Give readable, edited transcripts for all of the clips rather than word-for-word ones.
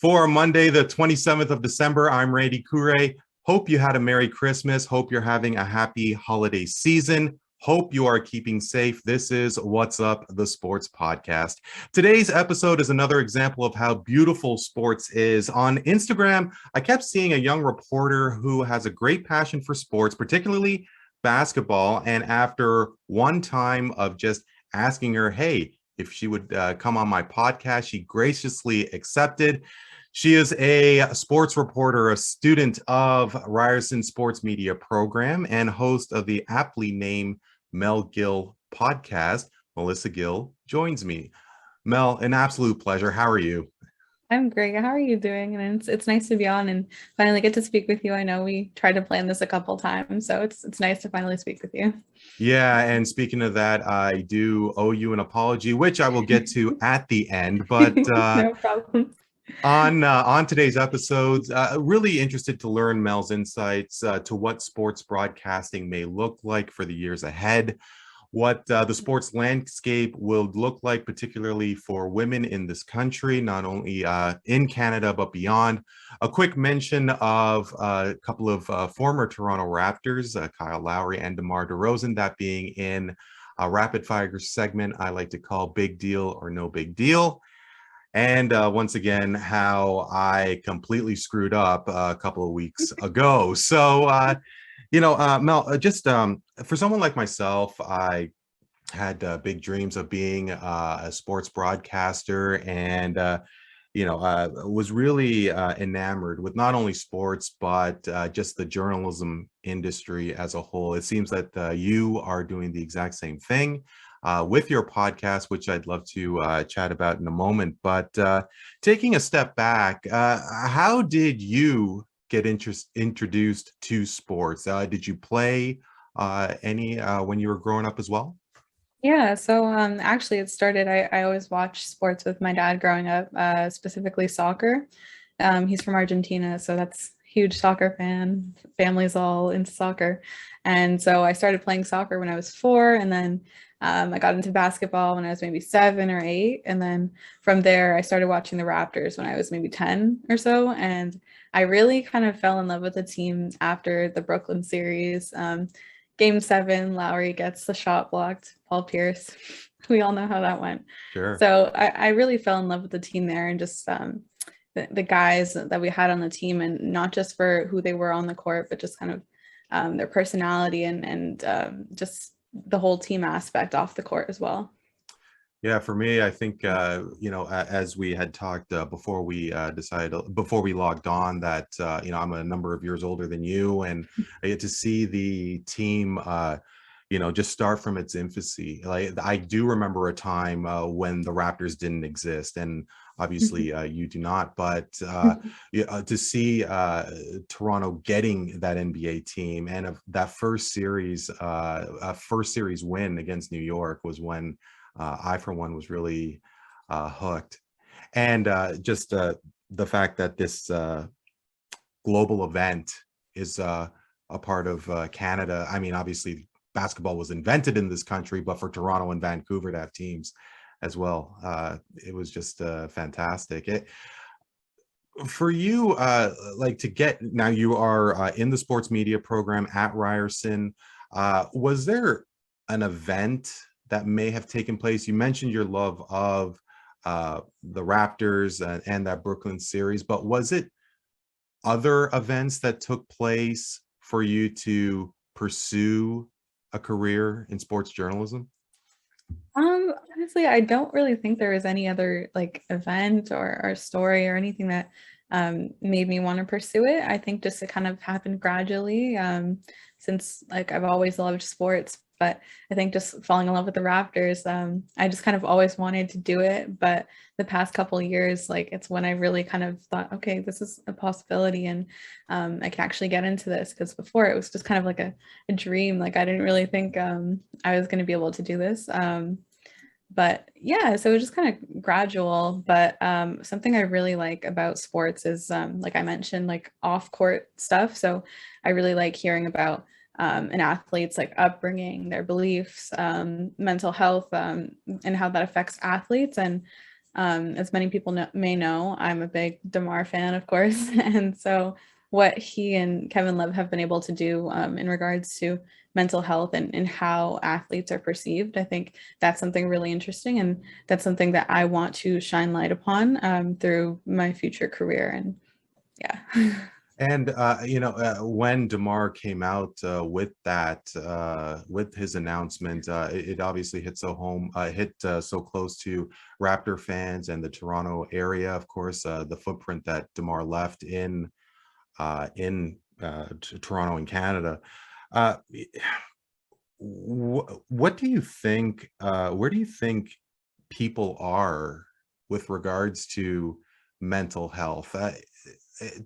For Monday, the 27th of December, I'm Randy Kure. Hope you had a Merry Christmas. Hope you're having a happy holiday season. Hope you are keeping safe. This is What's Up, the Sports Podcast. Today's episode is another example of how beautiful sports is. On Instagram, I kept seeing a young reporter who has a great passion for sports, particularly basketball. And after one time of just asking her, hey, if she would come on my podcast, she graciously accepted. She is a sports reporter, a student of Ryerson Sports Media Program, and host of the aptly named Mel Gill podcast. Melissa Gill joins me. Mel, an absolute pleasure. How are you? I'm great. How are you doing? And it's nice to be on and finally get to speak with you. I know we tried to plan this a couple times, so it's nice to finally speak with you. Yeah, and speaking of that, I do owe you an apology, which I will get to at the end. But No problem. on today's episodes, really interested to learn Mel's insights to what sports broadcasting may look like for the years ahead, what the sports landscape will look like, particularly for women in this country, not only in Canada, but beyond. A quick mention of a couple of former Toronto Raptors, Kyle Lowry and DeMar DeRozan, that being in a rapid fire segment I like to call Big Deal or No Big Deal. And once again, how I completely screwed up a couple of weeks ago. So, Mel, just for someone like myself, I had big dreams of being a sports broadcaster and, was really enamored with not only sports, but just the journalism industry as a whole. It seems that you are doing the exact same thing with your podcast, which I'd love to chat about in a moment. But taking a step back, how did you get introduced to sports? Did you play any when you were growing up as well? Yeah, so actually it started, I always watched sports with my dad growing up, specifically soccer. He's from Argentina, so that's huge soccer fan. Family's all into soccer. And so I started playing soccer when I was 4, and then I got into basketball when I was maybe 7 or 8. And then from there, I started watching the Raptors when I was maybe 10 or so. And I really kind of fell in love with the team after the Brooklyn series. Game 7, Lowry gets the shot blocked, Paul Pierce. We all know how that went. Sure. So I really fell in love with the team there, and just the guys that we had on the team, and not just for who they were on the court, but just kind of their personality and just the whole team aspect off the court as well. Yeah, for me, I think as we had talked before we logged on, that I'm a number of years older than you, and I get to see the team, just start from its infancy. Like I do remember a time when the Raptors didn't exist, and obviously you do not. But to see Toronto getting that NBA team and that first series win against New York was when I, for one, was really hooked. And just the fact that this global event is a part of Canada. I mean, obviously, basketball was invented in this country, but for Toronto and Vancouver to have teams as well, it was just fantastic. For you, like to get now, you are in the sports media program at Ryerson. Was there an event that may have taken place? You mentioned your love of the Raptors and that Brooklyn series, but was it other events that took place for you to pursue a career in sports journalism? Honestly, I don't really think there was any other like event or story or anything that made me want to pursue it. I think just it kind of happened gradually, since like I've always loved sports, but I think just falling in love with the Raptors, I just kind of always wanted to do it. But the past couple of years, like it's when I really kind of thought, okay, this is a possibility, and I can actually get into this. Because before it was just kind of like a dream. Like I didn't really think I was going to be able to do this. But yeah, so it was just kind of gradual. But something I really like about sports is, like I mentioned, like off court stuff. So I really like hearing about an athlete's like upbringing, their beliefs, mental health, and how that affects athletes. And As many people may know, I'm a big DeMar fan, of course. And so what he and Kevin Love have been able to do in regards to mental health and how athletes are perceived, I think that's something really interesting. And that's something that I want to shine light upon through my future career. And yeah. And when DeMar came out with that, with his announcement, it obviously hit so close to Raptor fans and the Toronto area. Of course, the footprint that DeMar left in Toronto and Canada. Uh, what do you think? Where do you think people are with regards to mental health?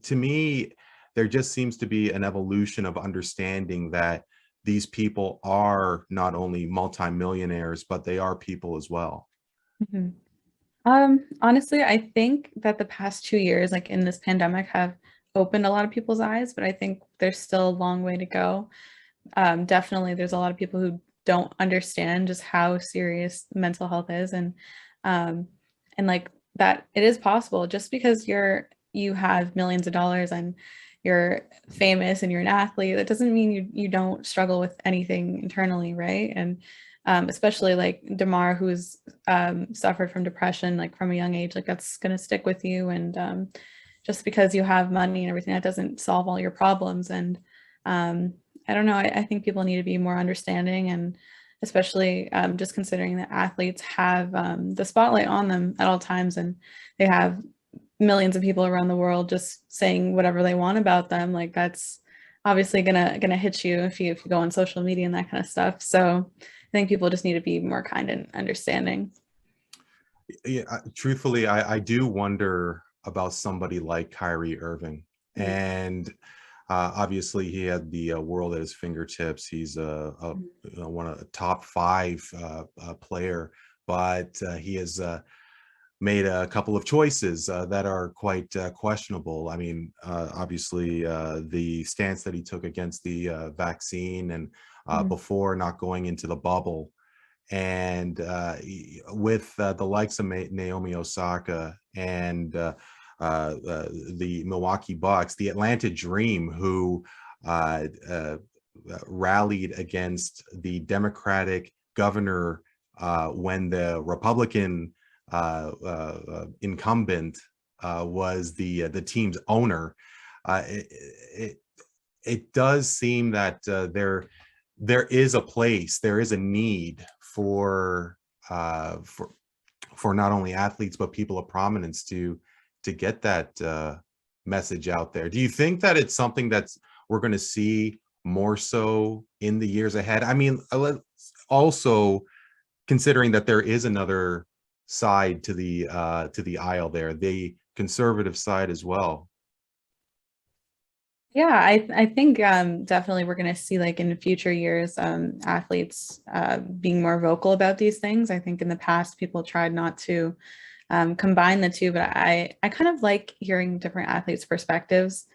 To me, there just seems to be an evolution of understanding that these people are not only multimillionaires, but they are people as well. Mhm. Honestly, I think that the past 2 years, like in this pandemic, have opened a lot of people's eyes, but I think there's still a long way to go. Definitely, there's a lot of people who don't understand just how serious mental health is, um, and like that it is possible just because you have millions of dollars and you're famous and you're an athlete, that doesn't mean you don't struggle with anything internally, right? And especially like DeMar, who's suffered from depression like from a young age, like that's gonna stick with you. And just because you have money and everything, that doesn't solve all your problems. And I don't know. I think people need to be more understanding, and especially just considering that athletes have the spotlight on them at all times, and they have millions of people around the world just saying whatever they want about them. Like that's obviously gonna hit you if you go on social media and that kind of stuff. So I think people just need to be more kind and understanding. Yeah, truthfully, I do wonder about somebody like Kyrie Irving. Mhm. And obviously, he had the world at his fingertips. He's one of the top five player, but he has made a couple of choices that are quite questionable. I mean, obviously, the stance that he took against the vaccine and Mhm. before not going into the bubble, and with the likes of Naomi Osaka and the Milwaukee Bucks, the Atlanta Dream, who uh, uh, rallied against the Democratic governor when the Republican incumbent was the team's owner. Uh, it, it it does seem that there is a place, there is a need uh, for for not only athletes but people of prominence to get that message out there. Do you think that it's something that's we're going to see more so in the years ahead? I mean, also considering that there is another side to the aisle there, the conservative side as well. Yeah, I think definitely we're going to see like in future years athletes being more vocal about these things. I think in the past people tried not to combine the two, but I kind of like hearing different athletes' perspectives.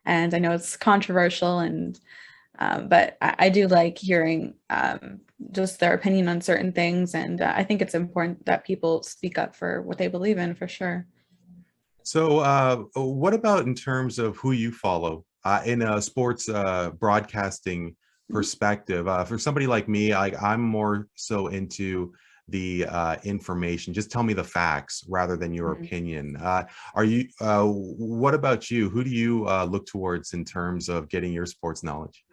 And I know it's controversial, and but I do like hearing just their opinion on certain things. And I think it's important that people speak up for what they believe in, for sure. So, what about in terms of who you follow in a sports broadcasting Mhm. perspective? For somebody like me, I'm more so into the information. Just tell me the facts rather than your Mhm. opinion. Are you? What about you? Who do you look towards in terms of getting your sports knowledge?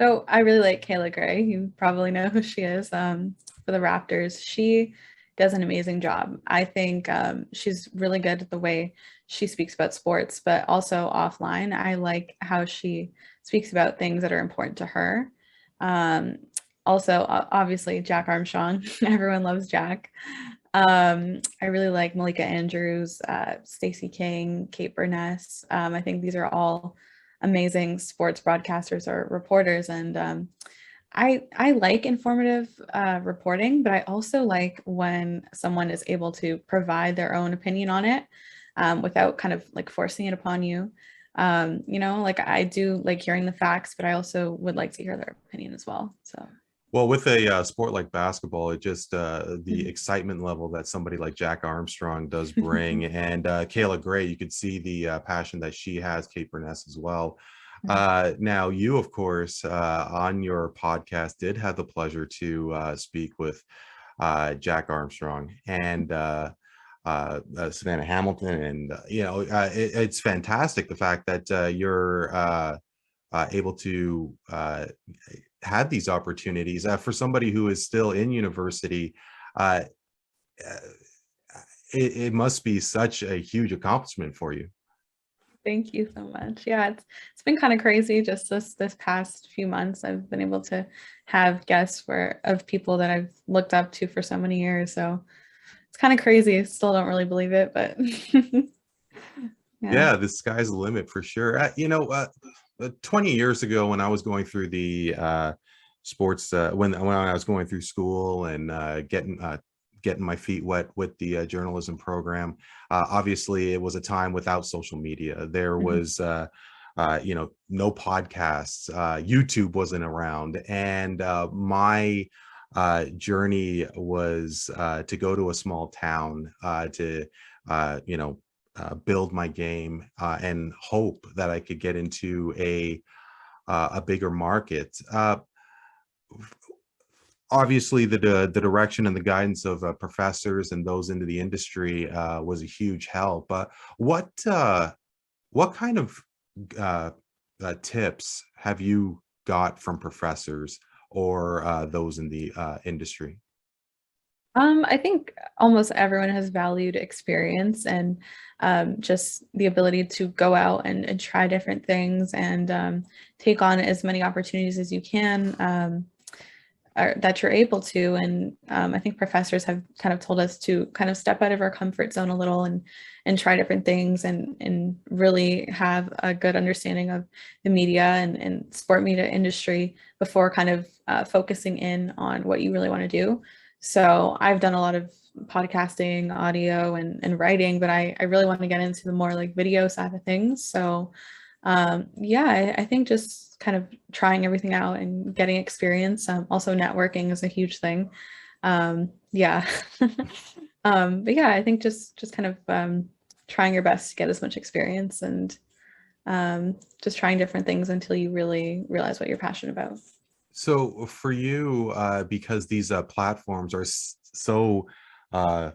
So I really like Kayla Gray. You probably know who she is for the Raptors. She does an amazing job. I think she's really good at the way she speaks about sports, but also offline. I like how she speaks about things that are important to her. Um, Also, obviously, Jack Armstrong. Everyone loves Jack. I really like Malika Andrews, Stacey King, Kate Burness. I think these are all amazing sports broadcasters or reporters, and I like informative reporting, but I also like when someone is able to provide their own opinion on it without kind of like forcing it upon you. Like I do like hearing the facts, but I also would like to hear their opinion as well. So. Well, with a sport like basketball, it just the Mhm. excitement level that somebody like Jack Armstrong does bring, and Kayla Gray, you could see the passion that she has, Kate Burness as well. Mhm. Now, you, of course, on your podcast, did have the pleasure to speak with Jack Armstrong and Savannah Hamilton, and it's fantastic the fact that you're able to had these opportunities for somebody who is still in university. uh, uh, it must be such a huge accomplishment for you. Thank you so much. Yeah, it's been kind of crazy just this past few months. I've been able to have guests for of people that I've looked up to for so many years. So it's kind of crazy. Still don't really believe it, but yeah. Yeah, the sky's the limit for sure. 20 years ago, when I was going through the sports, when I was going through school and getting my feet wet with the journalism program, obviously it was a time without social media. There Mhm. was no podcasts. YouTube wasn't around, and my journey was to go to a small town to build my game and hope that I could get into a bigger market. Obviously, the direction and the guidance of professors and those into the industry was a huge help. But what kind of uh, tips have you got from professors or those in the industry? I think almost everyone has valued experience and just the ability to go out and try different things and take on as many opportunities as you can. Or that you're able to. And I think professors have kind of told us to kind of step out of our comfort zone a little and try different things and really have a good understanding of the media and sport media industry before kind of focusing in on what you really want to do. So I've done a lot of podcasting, audio, and writing, but I really want to get into the more like video side of things. So yeah, I think just kind of trying everything out and getting experience. Also, networking is a huge thing. Yeah. But yeah, I think just kind of trying your best to get as much experience and just trying different things until you really realize what you're passionate about. So for you, because these platforms are so uh,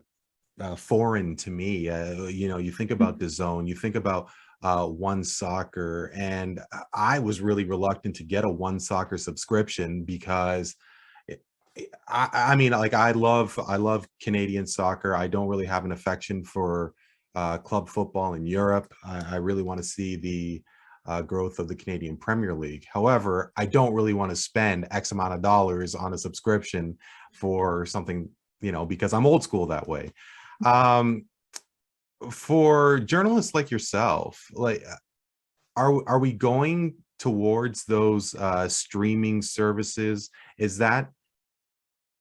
foreign to me. You think about the zone, you think about One Soccer, and I was really reluctant to get a One Soccer subscription because it, I mean, like I love Canadian soccer. I don't really have an affection for club football in Europe. I really want to see the growth of the Canadian Premier League. However, I don't really want to spend X amount of dollars on a subscription for something, because I'm old school that way. Um, for journalists like yourself, like are we going towards those streaming services? Is that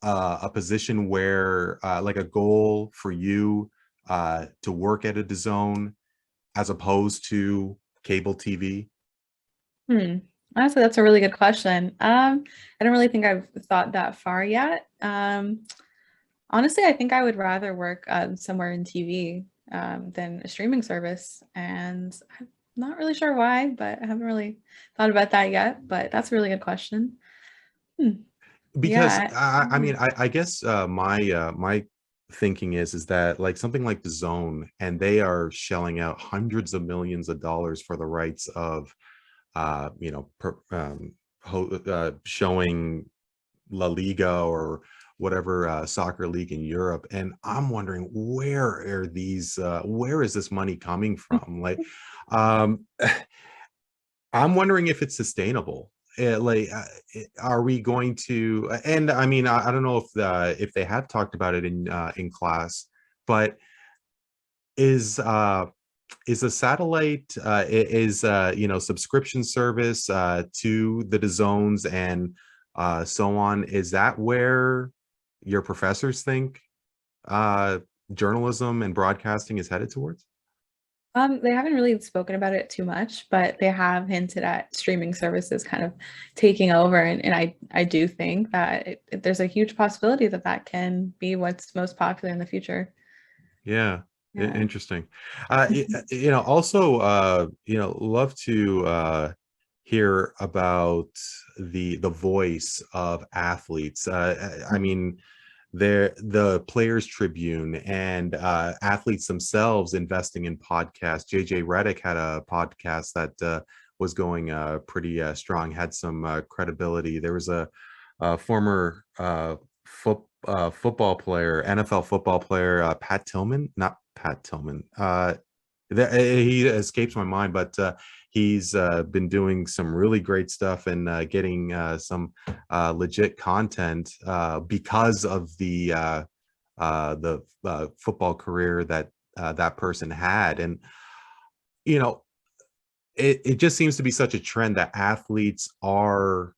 a position where like a goal for you to work at a DAZN as opposed to cable TV? Hmm. Honestly, that's a really good question. I don't really think I've thought that far yet. Honestly, I think I would rather work somewhere in TV than a streaming service, and I'm not really sure why, but I haven't really thought about that yet. But that's a really good question. Hmm. Because Yeah. I mean, I guess my thinking is that like something like the Zone, and they are shelling out hundreds of millions of dollars for the rights of showing La Liga or whatever soccer league in Europe. And I'm wondering, where is this money coming from? Like, um, I'm wondering if it's sustainable. Are we going to? And I mean, I don't know if they have talked about it in class, but is is a satellite is subscription service to the zones and so on, is that where your professors think uh journalism and broadcasting is headed towards? They haven't really spoken about it too much, but they have hinted at streaming services kind of taking over, and I do think that there's a huge possibility that that can be what's most popular in the future. Yeah, Yeah. interesting. Also, love to hear about the voice of athletes. I mean, the Players Tribune and athletes themselves investing in podcasts. JJ Redick had a podcast that was going pretty strong, had some credibility. There was a former football player, NFL football player, Pat Tillman, not Pat Tillman. He escapes my mind, but he's been doing some really great stuff and getting some legit content because of the football career that that person had. And you know, it just seems to be such a trend that athletes are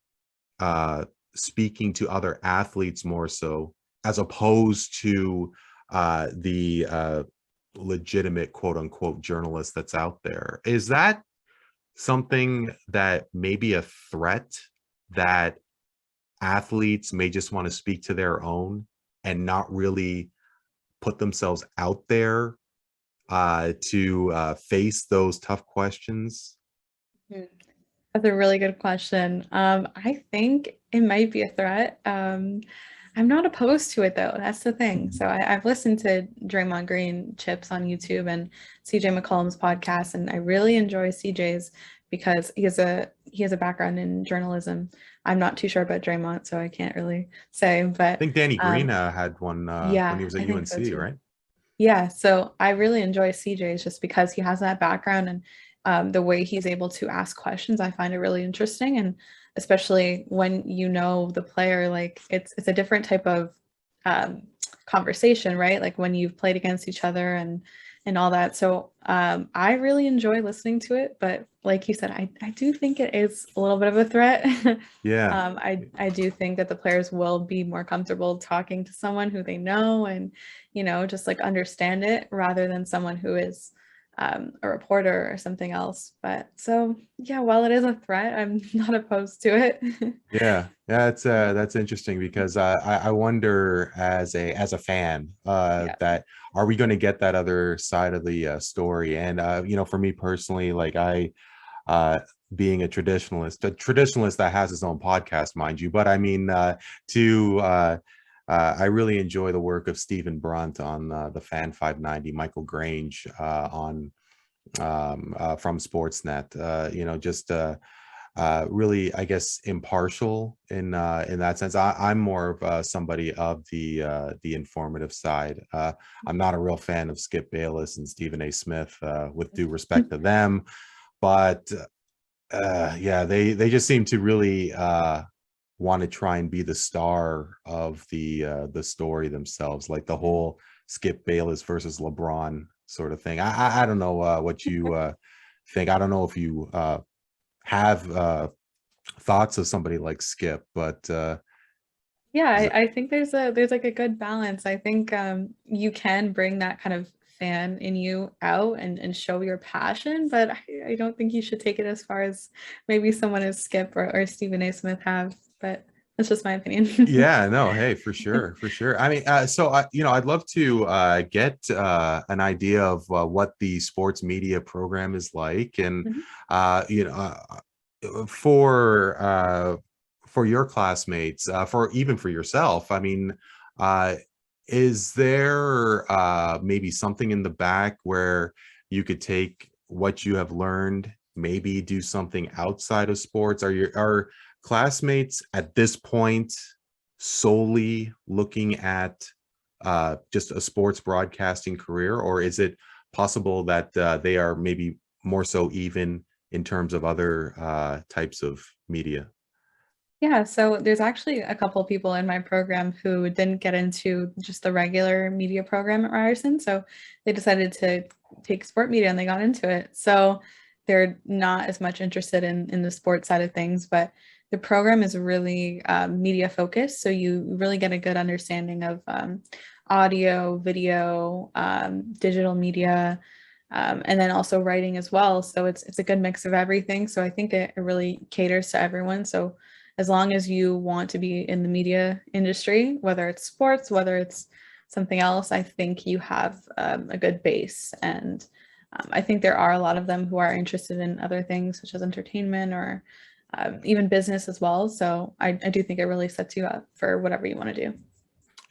uh, speaking to other athletes more so, as opposed to the legitimate quote unquote journalist that's out there. Is that something that may be a threat, that athletes may just want to speak to their own and not really put themselves out there to face those tough questions? Mhm. That's a really good question. I think it might be a threat. I'm not opposed to it though. That's the thing. So I've listened to Draymond Green Chips on YouTube and CJ McCollum's podcast, and I really enjoy CJ's because he has a background in journalism. I'm not too sure about Draymond, so I can't really say. I But think Danny Green um, had one when he yeah, was at I think so UNC, too. right? Yeah, so I really enjoy CJ's just because he has that background, and the way he's able to ask questions, I find it really interesting. And especially when you know the player, like it's a different type of um, conversation, right? Like when you've played against each other and all that. So I really enjoy listening to it, but like you said, I do think it is a little bit of a threat. Yeah. I do think that the players will be more comfortable talking to someone who they know and, just like understand it rather than someone who is a reporter or something else. But so, yeah, while it is a threat, I'm not opposed to it. Yeah, yeah, that's interesting because I wonder as a fan Yeah. that are we going to get that other side of the story? And for me personally, like uh, being a traditionalist that has his own podcast, mind you, but I mean to I really enjoy the work of Stephen Brunt on the Fan 590, Michael Grange on from Sportsnet. Just really, I guess, impartial in that sense. I'm more of somebody of the informative side. I'm not a real fan of Skip Bayless and Stephen A. Smith, with due respect to them, but yeah, they just seem to really want to try and be the star of the story themselves, like the whole Skip Bayless versus LeBron sort of thing. I don't know what you think. I don't know if you have thoughts of somebody like Skip, but Yeah, is it, I think there's like a good balance. I think you can bring that kind of fan in you out and show your passion, but I don't think you should take it as far as maybe someone as Skip or Stephen A. Smith have. But that's just my opinion. yeah, no, hey, for sure, for sure. I mean, so I'd love to get an idea of what the sports media program is like, and Mhm. uh, you know, for for your classmates, for even for yourself. I mean, uh, is there maybe something in the back where you could take what you have learned, maybe do something outside of sports? Are classmates at this point solely looking at just a sports broadcasting career, or is it possible that they are maybe more so even in terms of other types of media? Yeah, so there's actually a couple people in my program who didn't get into just the regular media program at Ryerson. So they decided to take sport media and they got into it. So they're not as much interested in the sports side of things, but the program is really media focused. So you really get a good understanding of audio, video, digital media, and then also writing as well. So it's a good mix of everything. So I think it really caters to everyone. So as long as you want to be in the media industry, whether it's sports, whether it's something else, I think you have a good base. And I think there are a lot of them who are interested in other things such as entertainment or even business as well. So I do think it really sets you up for whatever you want to do.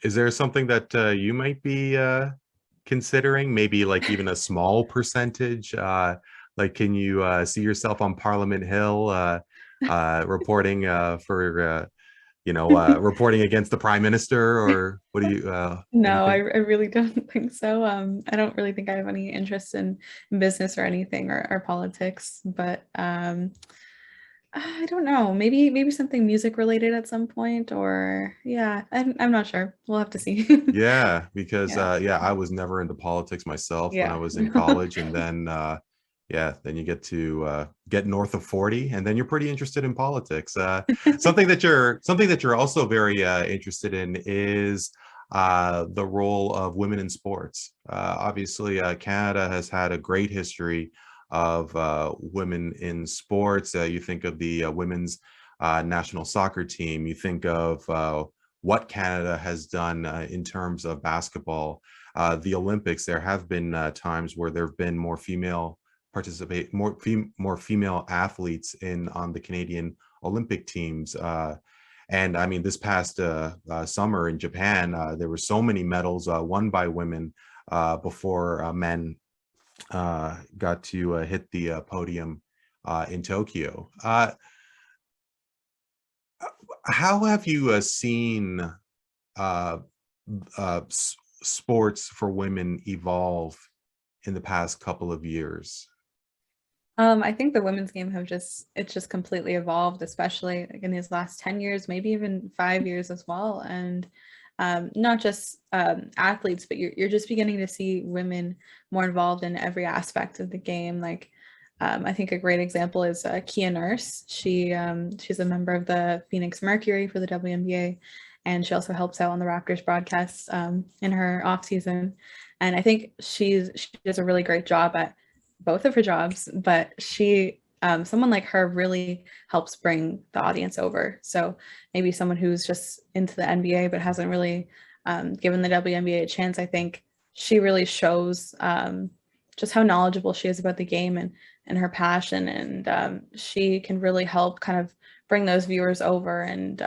Is there something that you might be considering? Maybe like even a small percentage? Like, can you see yourself on Parliament Hill reporting for, reporting against the Prime Minister, or what do you No, I anything? really don't think so. I don't really think I have any interest in business or anything or politics, but I don't know. Maybe something music related at some point, or yeah, I'm not sure. We'll have to see. Yeah, because Yeah, yeah, I was never into politics myself when I yeah. was in college, and then yeah, then you get to get north of 40, and then you're pretty interested in politics. Something that you're also very interested in is the role of women in sports. Obviously, Canada has had a great history of women in sports. You think of the women's national soccer team. You think of what Canada has done in terms of basketball. The Olympics, there have been times where there have been more female more female athletes in on the Canadian Olympic teams. And I mean, this past summer in Japan, there were so many medals won by women before men got to hit the podium in Tokyo. How have you seen uh, sports for women evolve in the past couple of years? I think the women's game it's just completely evolved, especially like in these last 10 years, maybe even 5 years as well. And not just athletes, but you're just beginning to see women more involved in every aspect of the game. Like I think a great example is Kia Nurse. She's a member of the Phoenix Mercury for the WNBA, and she also helps out on the Raptors broadcasts in her off season. And I think she does a really great job at both of her jobs, but someone like her really helps bring the audience over. So maybe someone who's just into the NBA but hasn't really given the WNBA a chance, I think she really shows just how knowledgeable she is about the game and her passion, and she can really help kind of bring those viewers over. And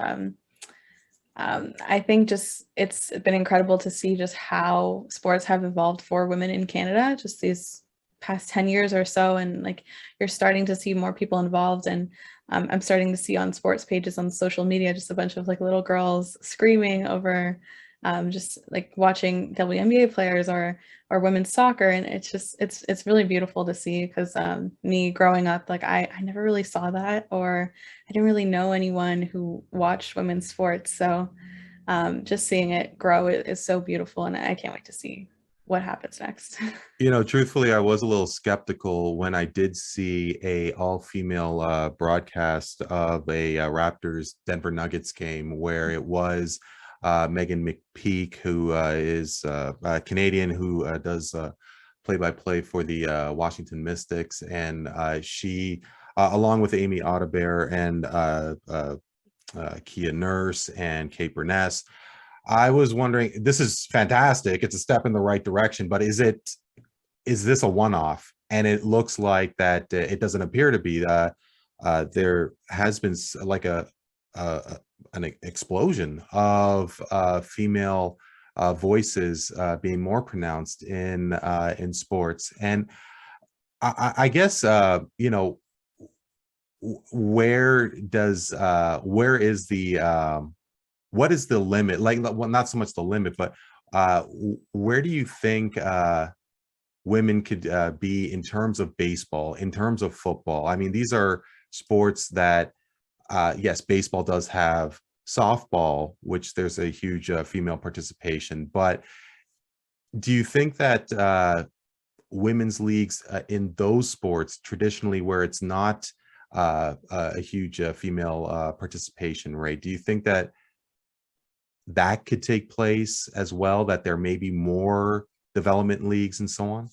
I think just it's been incredible to see just how sports have evolved for women in Canada, just these past 10 years or so. And like you're starting to see more people involved. And I'm starting to see on sports pages on social media just a bunch of like little girls screaming over just like watching WNBA players or women's soccer. And it's really beautiful to see, because me growing up, like I never really saw that, or I didn't really know anyone who watched women's sports. So just seeing it grow is so beautiful, and I can't wait to see what happens next. Truthfully, I was a little skeptical when I did see a all-female broadcast of a Raptors Denver Nuggets game where it was Megan McPeak, who is Canadian, who does play-by-play for the Washington Mystics, and she, along with Amy Audebert and Kia Nurse and Kate Burness. I was wondering, this is fantastic. It's a step in the right direction, but is this a one-off? And it looks like that it doesn't appear to be. There has been like an explosion of female voices being more pronounced in sports, and I guess where is the what is the limit? Like, well, not so much the limit, but where do you think women could be in terms of baseball, in terms of football? I mean, these are sports that, yes, baseball does have softball, which there's a huge female participation. But do you think that women's leagues in those sports, traditionally where it's not a huge female participation rate, do you think that that could take place as well, that there may be more development leagues and so on?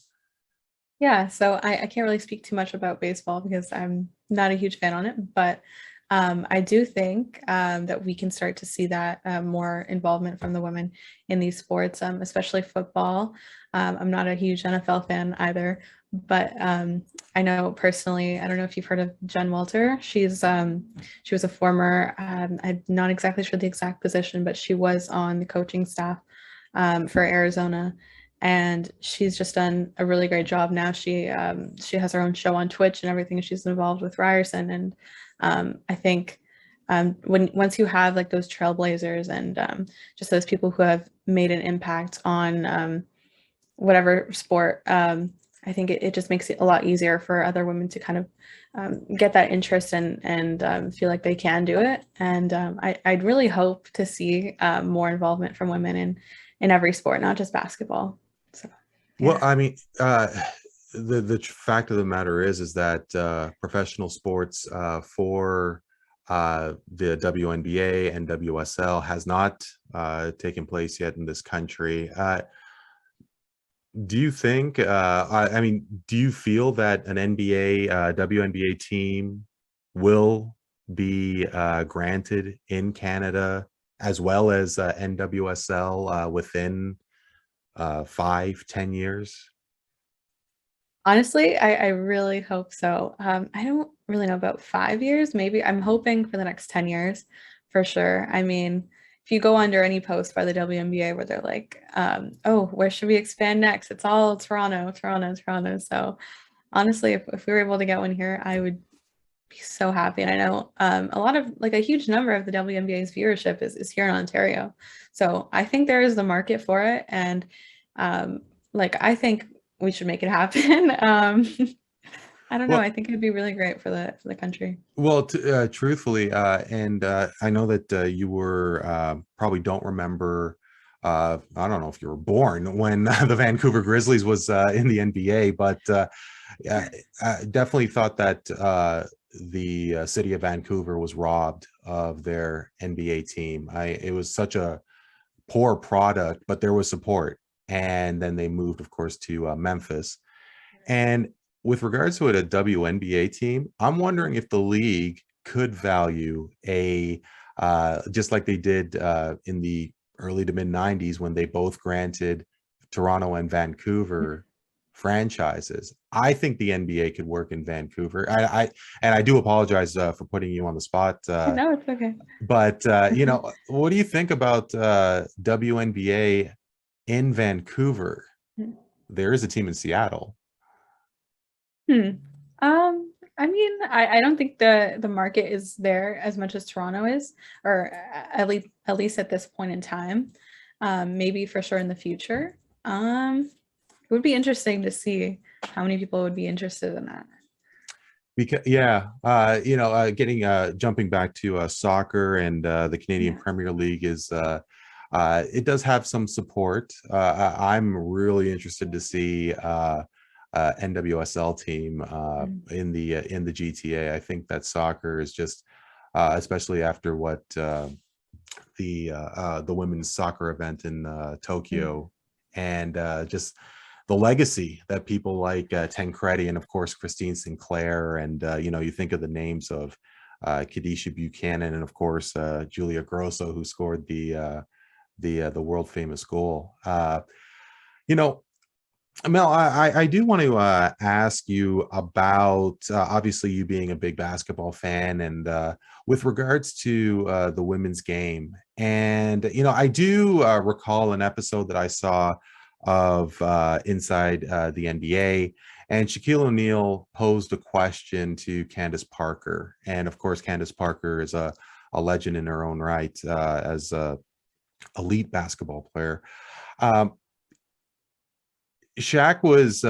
Yeah, so I can't really speak too much about baseball because I'm not a huge fan on it, but I do think that we can start to see that more involvement from the women in these sports, especially football. I'm not a huge NFL fan either, but I know personally, I don't know if you've heard of Jen Walter. She was a former, I'm not exactly sure the exact position, but she was on the coaching staff for Arizona, and she's just done a really great job. Now she has her own show on Twitch and everything. She's involved with Ryerson, and I think when once you have like those trailblazers and just those people who have made an impact on whatever sport, I think it just makes it a lot easier for other women to kind of get that interest and feel like they can do it. And I'd really hope to see more involvement from women in every sport, not just basketball. So, Well, yeah. I mean, the fact of the matter is that professional sports for the WNBA and WSL has not taken place yet in this country. Do you think? I mean, do you feel that an NBA, WNBA team will be granted in Canada as well as NWSL within 5, 10 years? Honestly, I really hope so. I don't really know about 5 years. Maybe I'm hoping for the next 10 years for sure. I mean, if you go under any post by the WNBA where they're like, oh, where should we expand next? It's all Toronto, Toronto, Toronto. So honestly, if we were able to get one here, I would be so happy. And I know a lot of like a huge number of the WNBA's viewership is here in Ontario. So I think there is the market for it. And like I think we should make it happen. I don't know. Well, I think it'd be really great for the country. well, truthfully, and I know that you were probably don't remember. I don't know if you were born when the Vancouver Grizzlies was in the NBA, but yeah, I definitely thought that the city of Vancouver was robbed of their NBA team. It was such a poor product, but there was support, and then they moved, of course, to Memphis. And with regards to it, a WNBA team, I'm wondering if the league could value a just like they did in the early to mid 90s when they both granted Toronto and Vancouver franchises. I think the NBA could work in Vancouver. And I do apologize for putting you on the spot, No, it's okay. but what do you think about WNBA in Vancouver? There is a team in Seattle. Hmm. I mean, I don't think the market is there as much as Toronto is, or at least at this point in time. Maybe for sure in the future. It would be interesting to see how many people would be interested in that. Because yeah, getting jumping back to soccer and the Canadian Yeah. Premier League is it does have some support. I'm really interested to see NWSL team Mm. in the GTA. I think that soccer is just, especially after what the women's soccer event in Mm. Tokyo, and just the legacy that people like Tancredi and of course Christine Sinclair, and you think of the names of Kadisha Buchanan and of course Julia Grosso, who scored the world famous goal. You know, Mel, I do want to ask you about obviously you being a big basketball fan, and with regards to the women's game. And, I do recall an episode that I saw of Inside the NBA, and Shaquille O'Neal posed a question to Candace Parker. And of course, Candace Parker is a legend in her own right as a elite basketball player. Um, Shaq was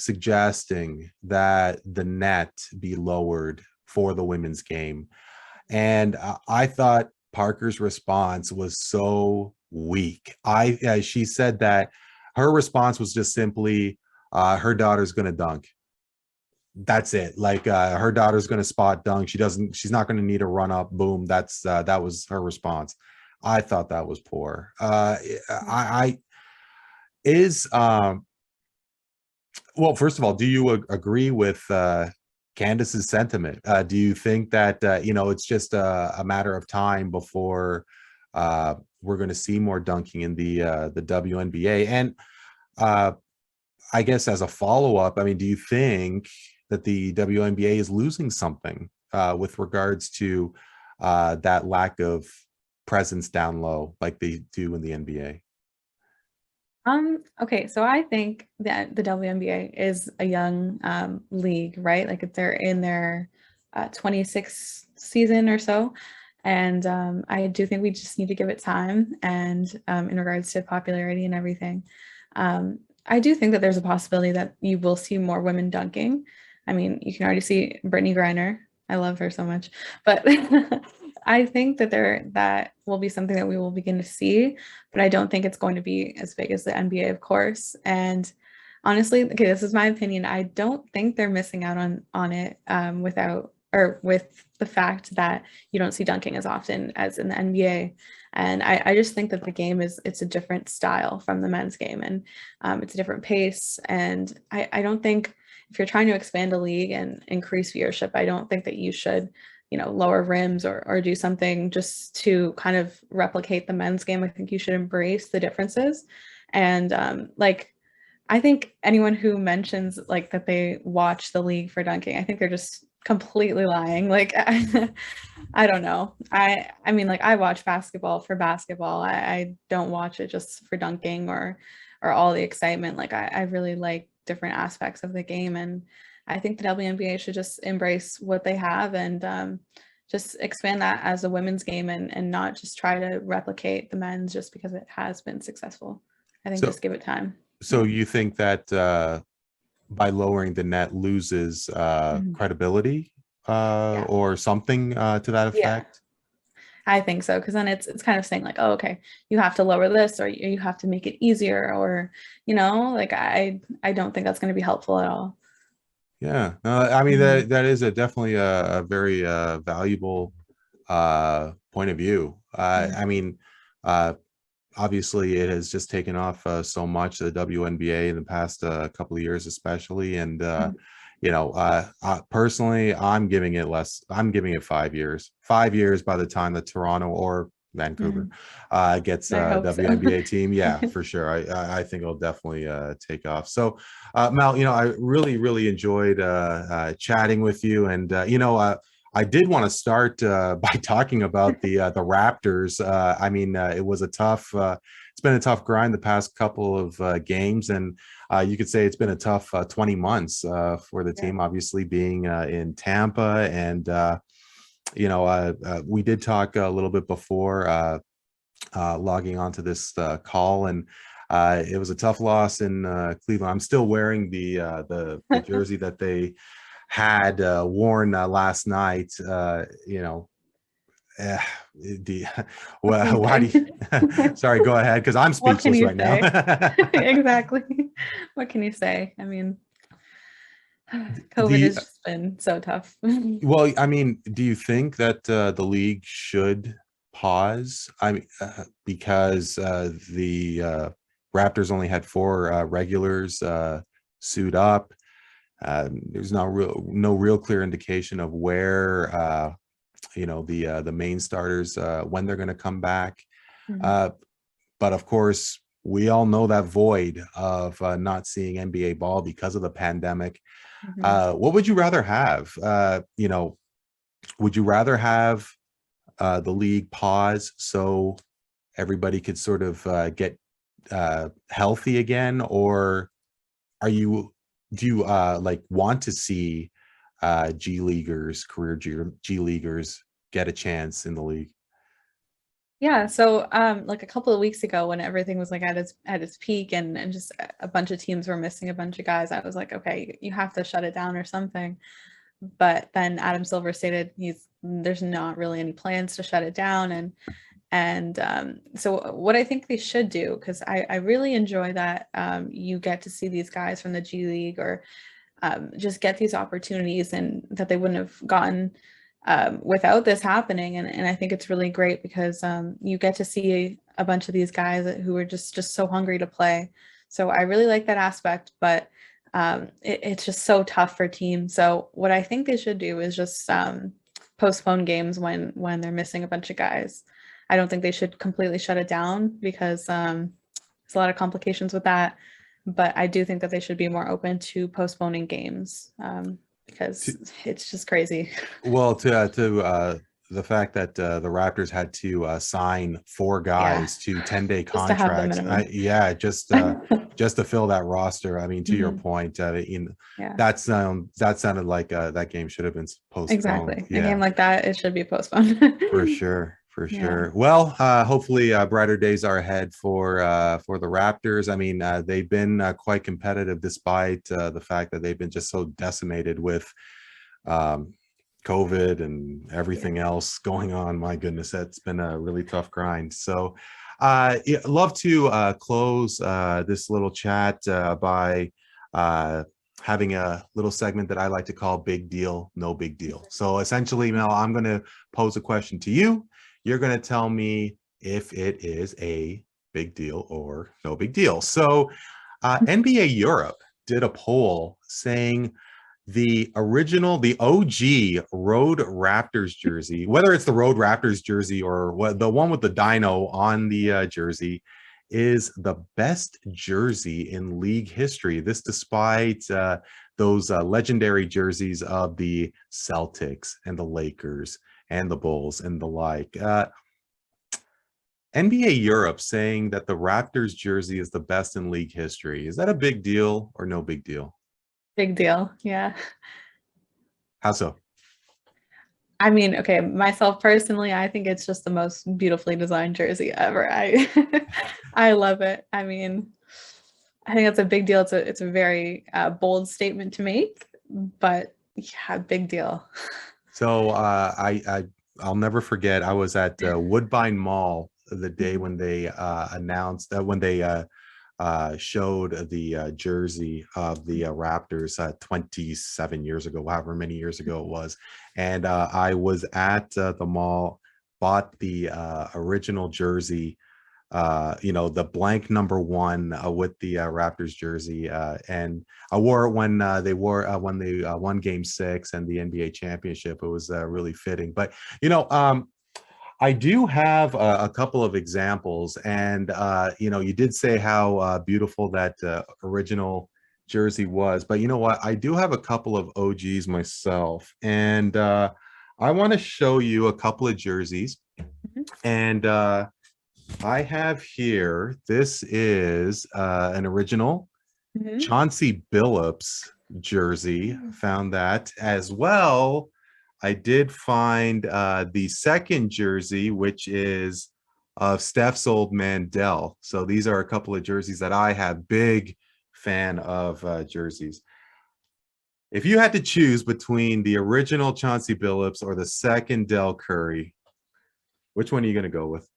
suggesting that the net be lowered for the women's game. And I thought Parker's response was so weak. She said that her response was just simply, her daughter's going to dunk. That's it. Like her daughter's going to spot dunk. She's not going to need a run up. Boom. That was her response. I thought that was poor. I is Well, first of all, do you agree with Candace's sentiment? Do you think that it's just a matter of time before we're going to see more dunking in the WNBA? And uh, I guess as a follow up, I mean, do you think that the WNBA is losing something with regards to that lack of presence down low, like they do in the NBA? Okay, so I think that the WNBA is a young league, right? Like if they're in their 26th season or so. And I do think we just need to give it time and in regards to popularity and everything. I do think that there's a possibility that you will see more women dunking. I mean, you can already see Brittany Griner. I love her so much. But I think that that will be something that we will begin to see, but I don't think it's going to be as big as the NBA, of course. And honestly, okay, this is my opinion. I don't think they're missing out on it without or with the fact that you don't see dunking as often as in the NBA. And I just think that the game it's a different style from the men's game, and it's a different pace. And I don't think if you're trying to expand a league and increase viewership, I don't think that you should lower rims or do something just to kind of replicate the men's game. I think you should embrace the differences. And like, I think anyone who mentions like that they watch the league for dunking, I think they're just completely lying. Like, I don't know. I mean, like I watch basketball for basketball. I don't watch it just for dunking or all the excitement. Like I really like different aspects of the game, and I think the WNBA should just embrace what they have and just expand that as a women's game and not just try to replicate the men's just because it has been successful. I think So, just give it time. so Yeah. you think that by lowering the net loses Mhm. credibility Yeah. or something to that Yeah. effect? I think so, because then it's kind of saying like, oh, okay, you have to lower this or you have to make it easier or like I don't think that's going to be helpful at all. Yeah, no, I mean Mhm. that is definitely a very valuable point of view. I Mhm. mean, uh, obviously it has just taken off so much, the WNBA in the past couple of years especially, and Mhm. personally I'm giving it 5 years. 5 years by the time that Toronto or Vancouver Mhm. gets I a hope so. WNBA team. Yeah, for sure. I think it'll definitely take off. So Mel, I really enjoyed chatting with you, and I did want to start by talking about the Raptors. I mean, it was a tough. It's been a tough grind the past couple of games, and you could say it's been a tough 20 months for the Yeah. team. Obviously, being in Tampa, and we did talk a little bit before logging onto this call, and it was a tough loss in Cleveland. I'm still wearing the jersey that they had worn last night. Eh, the What can well, you why do say? you sorry, go ahead because I'm What can speechless you right now. say? Exactly. What can you say? I mean, COVID the has just been so tough. Well, I mean, do you think that the league should pause? I mean, because the Raptors only had four regulars suit up. There's no real clear indication of where the main starters when they're going to come back. Mhm. Uh, but of course, we all know that void of not seeing NBA ball because of the pandemic. Mhm. What would you rather have? Would you rather have the league pause so everybody could sort of get healthy again, or are you do you like want to see G leaguers, career G leaguers get a chance in the league? Yeah, so like a couple of weeks ago when everything was like at its peak and just a bunch of teams were missing a bunch of guys, I was like, okay, you have to shut it down or something. But then Adam Silver stated there's not really any plans to shut it down, and so what I think they should do, because I really enjoy that you get to see these guys from the G League or just get these opportunities and that they wouldn't have gotten without this happening. And I think it's really great because you get to see a bunch of these guys who are just so hungry to play. So I really like that aspect. But it's just so tough for teams. So what I think they should do is just postpone games when they're missing a bunch of guys. I don't think they should completely shut it down because there's a lot of complications with that. But I do think that they should be more open to postponing games because it's just crazy. Well, to the fact that the Raptors had to sign 4 Yeah, guys to 10-day just to have the contracts. minimum. Just to fill that roster. I mean, to your point, Yeah, that sounded like that game should have been postponed. exactly. A Yeah, game like that, it should be postponed. for sure. For Yeah. sure. Well, hopefully brighter days are ahead for the Raptors. I mean, they've been quite competitive despite the fact that they've been just so decimated with um, COVID and everything else going on. My goodness, that's been a really tough grind. So yeah, love to close this little chat by having a little segment that I like to call Big Deal, No Big Deal. So essentially, Mel, I'm going to pose a question to you. You're going to tell me if it is a big deal or no big deal. So NBA Europe did a poll saying the OG Road Raptors jersey, whether it's the Road Raptors jersey or what, the one with the dino on the jersey, is the best jersey in league history. This despite those legendary jerseys of the Celtics and the Lakers and the Bulls and the like. NBA Europe saying that the Raptors jersey is the best in league history. Is that a big deal or no big deal? Big deal. Yeah. How so? I mean, okay, myself personally, I think it's just the most beautifully designed jersey ever. I I love it. I mean, I think that's a big deal. It's a very bold statement to make, but yeah, big deal. So I'll never forget. I was at Woodbine Mall the day when they announced that when they showed the jersey of the Raptors 27 years ago, however many years ago it was, and I was at the mall, bought the original jersey. The blank number 1 with the Raptors jersey, and I wore it when they won Game 6 and the NBA championship. It was really fitting. But I do have a couple of examples, and you did say how beautiful that original jersey was. But you know what? I do have a couple of OGs myself, and I want to show you a couple of jerseys, and I have here, this is an original Chauncey Billups jersey. Found that as well. I did find the second jersey, which is of Steph's old man Dell. So these are a couple of jerseys that I have. Big fan of jerseys. If you had to choose between the original Chauncey Billups or the second Dell Curry, which one are you going to go with?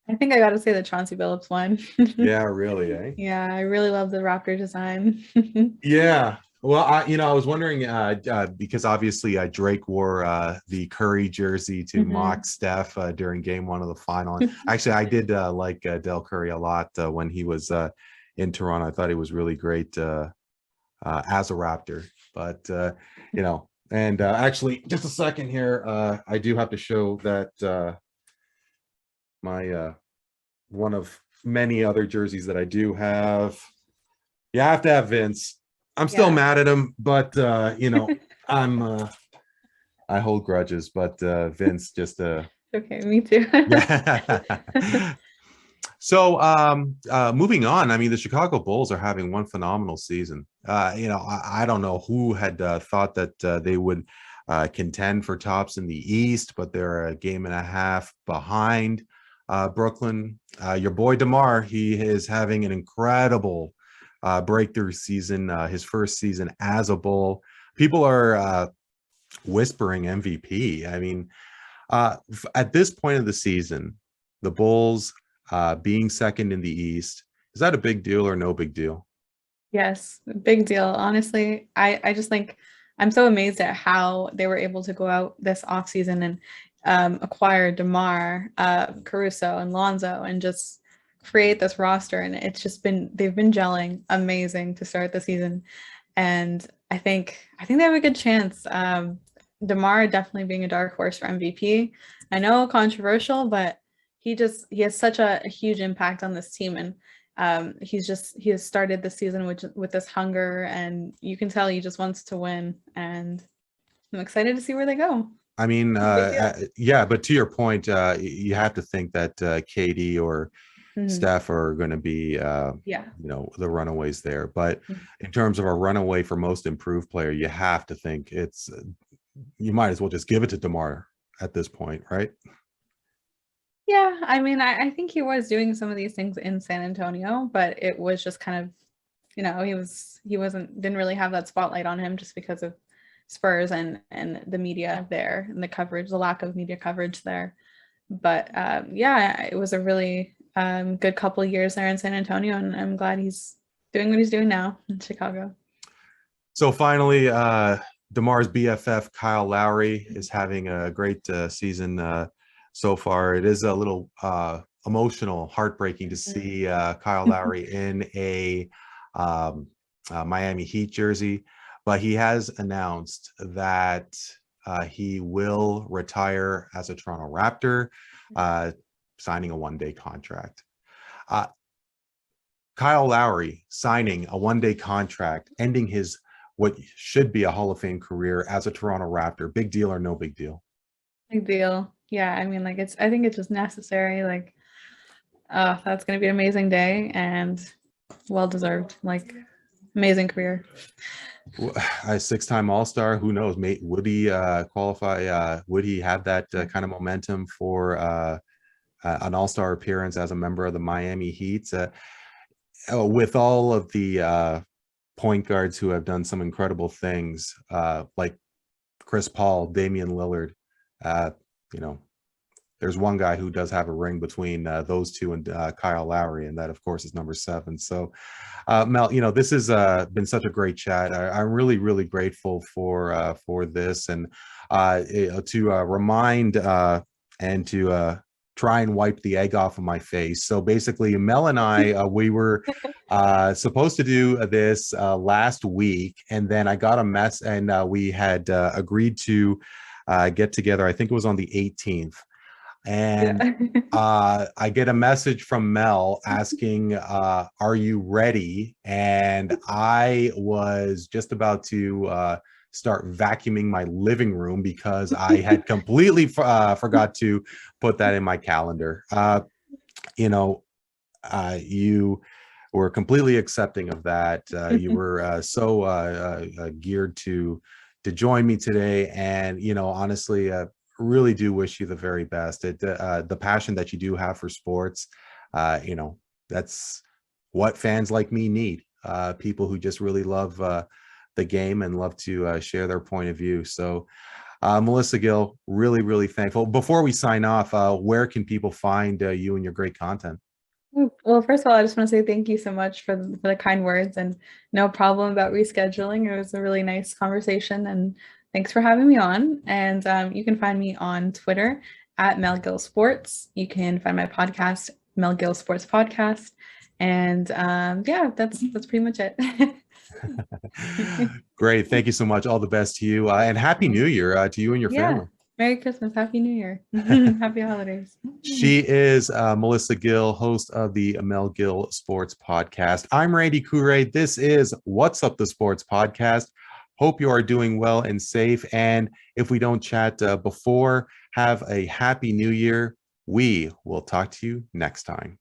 I think I got to say the Chauncey Billups one. Yeah, really, eh? Yeah, I really love the Raptor design. Yeah. Well, I was wondering because obviously Drake wore the Curry jersey to mock Steph during Game 1 of the final. Actually, I did like Del Curry a lot when he was in Toronto. I thought he was really great as a Raptor. But and actually, just a second here, I do have to show that my one of many other jerseys that I do have. Yeah, I have to have Vince. I'm still mad at him, but I'm I hold grudges, but Vince just Okay, me too. yeah. So moving on, I mean, the Chicago Bulls are having one phenomenal season. I don't know who had thought that they would contend for tops in the East, but they're a game and a half behind Brooklyn. Your boy DeMar, he is having an incredible breakthrough season, his first season as a Bull. People are whispering MVP. I mean, at this point of the season, the Bulls being second in the East, is that a big deal or no big deal? Yes, big deal. Honestly, I just think I'm so amazed at how they were able to go out this offseason and acquire DeMar, Caruso, and Lonzo, and just create this roster, and it's just they've been gelling amazing to start the season. And I think they have a good chance. DeMar definitely being a dark horse for MVP. I know controversial, but he has such a huge impact on this team, and he has started the season with this hunger, and you can tell he just wants to win. And I'm excited to see where they go. I mean, yeah, but to your point, you have to think that KD or Steph are going to be, the runaways there. But in terms of a runaway for most improved player, you have to think you might as well just give it to DeMar at this point, right? Yeah, I mean, I think he was doing some of these things in San Antonio, but it was just kind of, didn't really have that spotlight on him just because of Spurs and the media there and the coverage, the lack of media coverage there. But it was a really good couple of years there in San Antonio, and I'm glad he's doing what he's doing now in Chicago. So finally, DeMar's BFF Kyle Lowry is having a great season so far. It is a little emotional, heartbreaking to see Kyle Lowry in a Miami Heat jersey, but he has announced that he will retire as a Toronto Raptor, signing a one-day contract. Kyle Lowry signing a one-day contract, ending his what should be a Hall of Fame career as a Toronto Raptor. Big deal or no big deal? Big deal. Yeah, I mean, like I think it's just necessary. Like, that's going to be an amazing day and well-deserved. Like, amazing career. A six-time All-Star. Who knows? Would he qualify? Would he have that kind of momentum for an All-Star appearance as a member of the Miami Heat? With all of the point guards who have done some incredible things, like Chris Paul, Damian Lillard, there's one guy who does have a ring between those two and Kyle Lowry, and that, of course, is number 7. So, Mel, this has been such a great chat. I'm really, really grateful for this, and to remind and to try and wipe the egg off of my face. So basically, Mel and I, we were supposed to do this last week, and then I got a mess, and we had agreed to get together. I think it was on the 18th. And I get a message from Mel asking, are you ready? And I was just about to start vacuuming my living room because I had completely forgot to put that in my calendar. You were completely accepting of that. You were so geared to join me today. And, honestly, really do wish you the very best. The passion that you do have for sports, that's what fans like me need. People who just really love the game and love to share their point of view. So, Melissa Gill, really, really thankful. Before we sign off, where can people find you and your great content? Well, first of all, I just want to say thank you so much for the kind words, and no problem about rescheduling. It was a really nice conversation, and thanks for having me on. And you can find me on Twitter at Mel Gill Sports. You can find my podcast, Mel Gill Sports Podcast. And that's pretty much it. Great. Thank you so much. All the best to you. And Happy New Year to you and your family. Merry Christmas. Happy New Year. Happy holidays. She is Melissa Gill, host of the Mel Gill Sports Podcast. I'm Randy Courret. This is What's Up the Sports Podcast. Hope you are doing well and safe. And if we don't chat before, have a happy new year. We will talk to you next time.